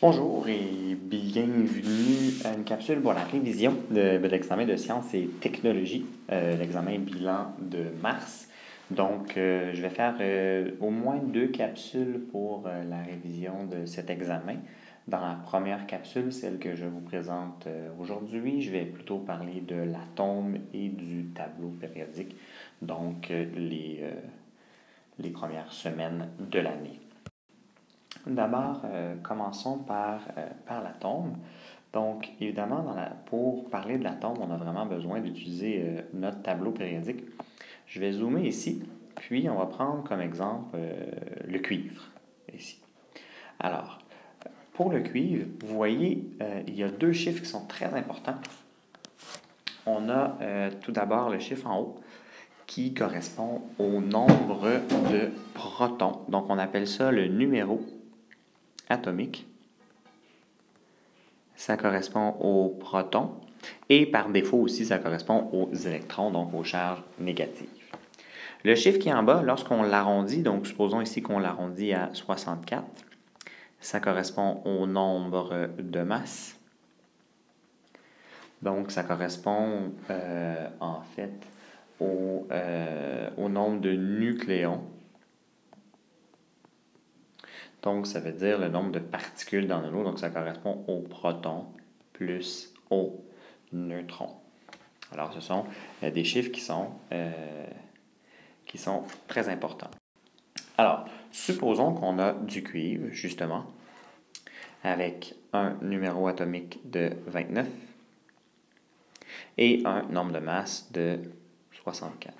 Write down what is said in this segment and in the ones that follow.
Bonjour et bienvenue à une capsule pour la révision de l'examen de sciences et technologies, l'examen bilan de mars. Donc, je vais faire au moins 2 capsules pour la révision de cet examen. Dans la première capsule, celle que je vous présente aujourd'hui, je vais plutôt parler de l'atome et du tableau périodique, donc les premières semaines de l'année. D'abord, commençons par l'atome. Donc, évidemment, pour parler de l'atome, on a vraiment besoin d'utiliser notre tableau périodique. Je vais zoomer ici, puis on va prendre comme exemple le cuivre, ici. Alors, pour le cuivre, vous voyez, il y a 2 chiffres qui sont très importants. On a tout d'abord le chiffre en haut, qui correspond au nombre de protons. Donc, on appelle ça le numéro atomique. Ça correspond aux protons. Et par défaut aussi, ça correspond aux électrons, donc aux charges négatives. Le chiffre qui est en bas, lorsqu'on l'arrondit, donc supposons ici qu'on l'arrondit à 64, ça correspond au nombre de masse. Donc, ça correspond en fait au nombre de nucléons. Donc, ça veut dire le nombre de particules dans l'eau. Donc, ça correspond aux protons plus aux neutrons. Alors, ce sont des chiffres qui sont très importants. Alors, supposons qu'on a du cuivre, justement, avec un numéro atomique de 29 et un nombre de masse de 64.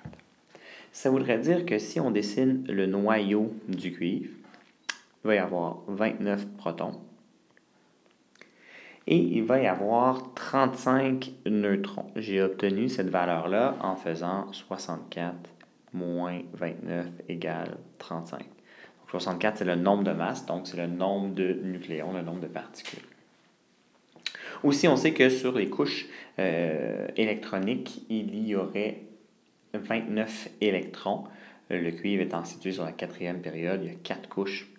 Ça voudrait dire que si on dessine le noyau du cuivre, il va y avoir 29 protons et il va y avoir 35 neutrons. J'ai obtenu cette valeur-là en faisant 64 moins 29 égale 35. Donc 64, c'est le nombre de masse, donc c'est le nombre de nucléons, le nombre de particules. Aussi, on sait que sur les couches électroniques, il y aurait 29 électrons. Le cuivre étant situé sur la 4e période, il y a 4 couches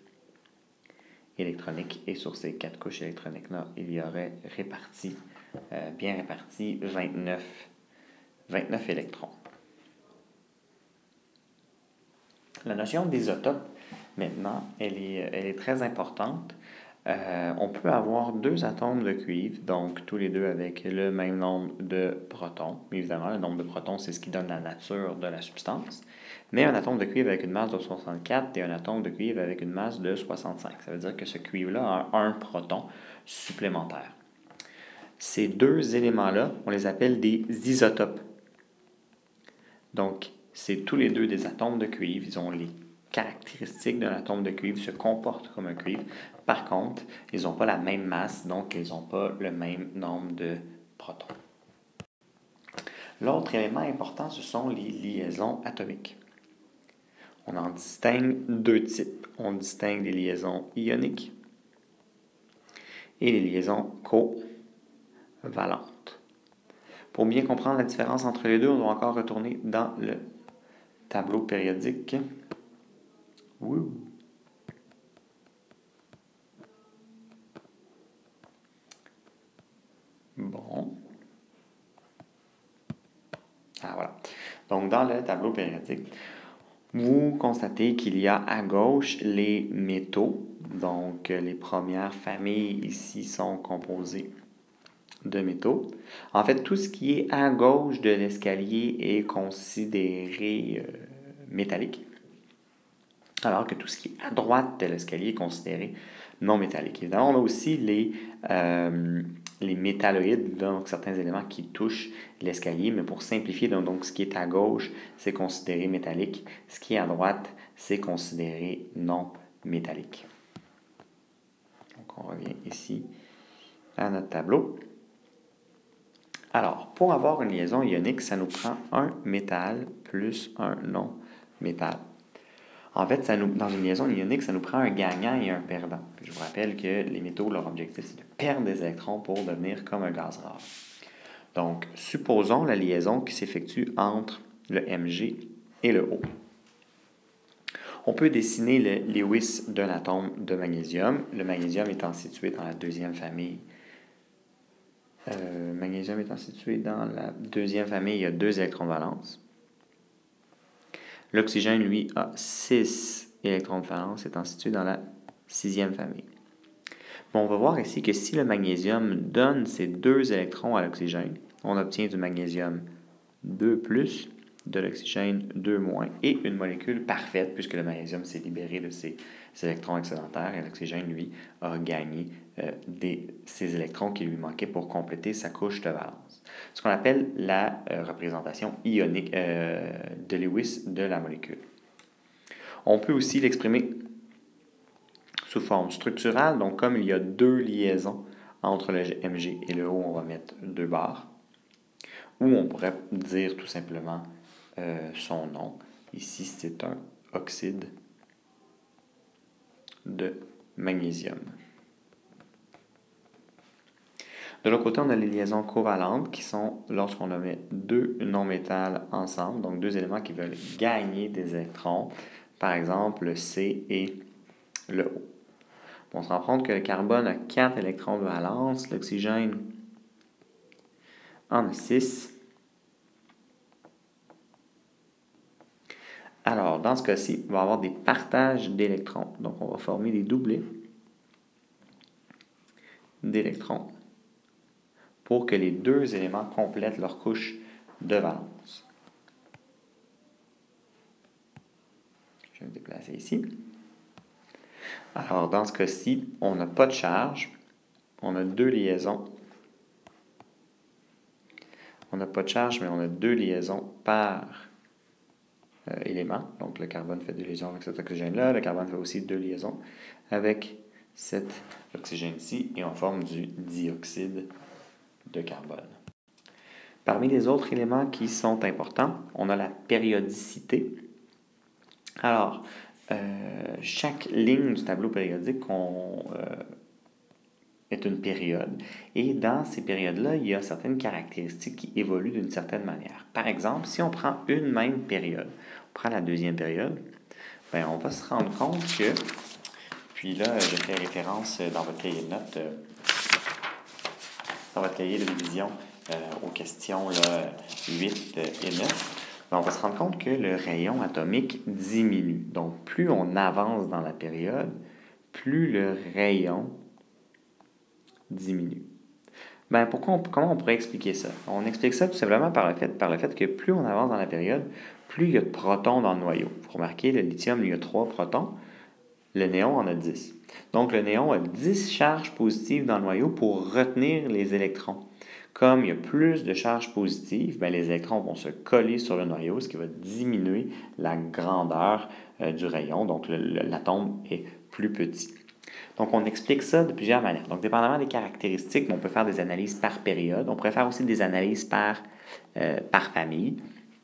électroniques. Et sur ces 4 couches électroniques-là, il y aurait bien réparti 29 électrons. La notion d'isotope, maintenant, elle est très importante. On peut avoir 2 atomes de cuivre, donc tous les deux avec le même nombre de protons. Évidemment, le nombre de protons, c'est ce qui donne la nature de la substance. Mais un atome de cuivre avec une masse de 64 et un atome de cuivre avec une masse de 65. Ça veut dire que ce cuivre-là a un proton supplémentaire. Ces 2 éléments-là, on les appelle des isotopes. Donc, c'est tous les 2 des atomes de cuivre. Ils ont les caractéristiques d'un atome de cuivre, se comportent comme un cuivre. Par contre, ils n'ont pas la même masse, donc ils n'ont pas le même nombre de protons. L'autre élément important, ce sont les liaisons atomiques. On en distingue 2 types. On distingue les liaisons ioniques et les liaisons covalentes. Pour bien comprendre la différence entre les deux, on doit encore retourner dans le tableau périodique. Wouh! Bon. Ah, voilà. Donc, dans le tableau périodique, vous constatez qu'il y a à gauche les métaux. Donc, les premières familles ici sont composées de métaux. En fait, tout ce qui est à gauche de l'escalier est considéré métallique, alors que tout ce qui est à droite de l'escalier est considéré non métallique. Évidemment, on a aussi les métalloïdes, donc certains éléments qui touchent l'escalier, mais pour simplifier, donc ce qui est à gauche, c'est considéré métallique. Ce qui est à droite, c'est considéré non métallique. Donc, on revient ici à notre tableau. Alors, pour avoir une liaison ionique, ça nous prend un métal plus un non-métal. En fait, dans une liaison ionique, ça nous prend un gagnant et un perdant. Puis je vous rappelle que les métaux, leur objectif, c'est de perdre des électrons pour devenir comme un gaz rare. Donc, supposons la liaison qui s'effectue entre le Mg et le O. On peut dessiner le Lewis d'un atome de magnésium. Le magnésium étant situé dans la deuxième famille. Magnésium étant situé dans la deuxième famille, il y a 2 électrons de valence. L'oxygène, lui, a 6 électrons de valence étant situé dans la 6e famille. Bon, on va voir ici que si le magnésium donne ces 2 électrons à l'oxygène, on obtient du magnésium 2+, de l'oxygène 2- et une molécule parfaite puisque le magnésium s'est libéré de ses électrons excédentaires et l'oxygène, lui, a gagné ces électrons qui lui manquaient pour compléter sa couche de valence. Ce qu'on appelle la représentation ionique de Lewis de la molécule. On peut aussi l'exprimer sous forme structurale, donc comme il y a 2 liaisons entre le Mg et le O, on va mettre 2 barres, ou on pourrait dire tout simplement son nom. Ici, c'est un oxyde de magnésium. De l'autre côté, on a les liaisons covalentes qui sont lorsqu'on met 2 non-métals ensemble, donc 2 éléments qui veulent gagner des électrons, par exemple le C et le O. On se rend compte que le carbone a 4 électrons de valence, l'oxygène en a 6. Alors, dans ce cas-ci, on va avoir des partages d'électrons. Donc, on va former des doublets d'électrons pour que les 2 éléments complètent leur couche de valence. Je vais me déplacer ici. Alors, dans ce cas-ci, on n'a pas de charge. On a 2 liaisons. On n'a pas de charge, mais on a 2 liaisons par élément. Donc, le carbone fait 2 liaisons avec cet oxygène-là. Le carbone fait aussi 2 liaisons avec cet oxygène-ci. Et on forme du dioxyde de carbone. Parmi les autres éléments qui sont importants, on a la périodicité. Alors, chaque ligne du tableau périodique est une période. Et dans ces périodes-là, il y a certaines caractéristiques qui évoluent d'une certaine manière. Par exemple, si on prend une même période, on prend la 2e période, bien, on va se rendre compte que, puis là, je fais référence dans votre cahier de notes, dans votre cahier de révision, aux questions là, 8 et 9, on va se rendre compte que le rayon atomique diminue. Donc, plus on avance dans la période, plus le rayon diminue. Ben, comment on pourrait expliquer ça? On explique ça tout simplement par le fait que plus on avance dans la période, plus il y a de protons dans le noyau. Vous remarquez, le lithium, il y a 3 protons, le néon en a 10. Donc, le néon a 10 charges positives dans le noyau pour retenir les électrons. Comme il y a plus de charges positives, bien, les électrons vont se coller sur le noyau, ce qui va diminuer la grandeur du rayon. Donc, l'atome est plus petit. Donc, on explique ça de plusieurs manières. Donc, dépendamment des caractéristiques, on peut faire des analyses par période. On pourrait faire aussi des analyses par famille.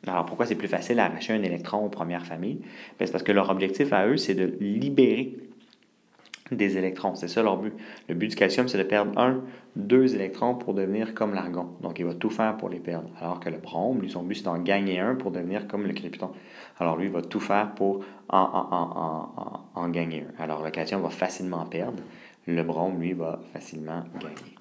Alors, pourquoi c'est plus facile d'arracher un électron aux premières familles? Bien, c'est parce que leur objectif à eux, c'est de libérer des électrons. C'est ça leur but. Le but du calcium, c'est de perdre 2 électrons pour devenir comme l'argon. Donc, il va tout faire pour les perdre. Alors que le brome, lui, son but, c'est d'en gagner un pour devenir comme le krypton. Alors, lui, il va tout faire pour en gagner un. Alors, le calcium va facilement perdre. Le brome, lui, va facilement gagner.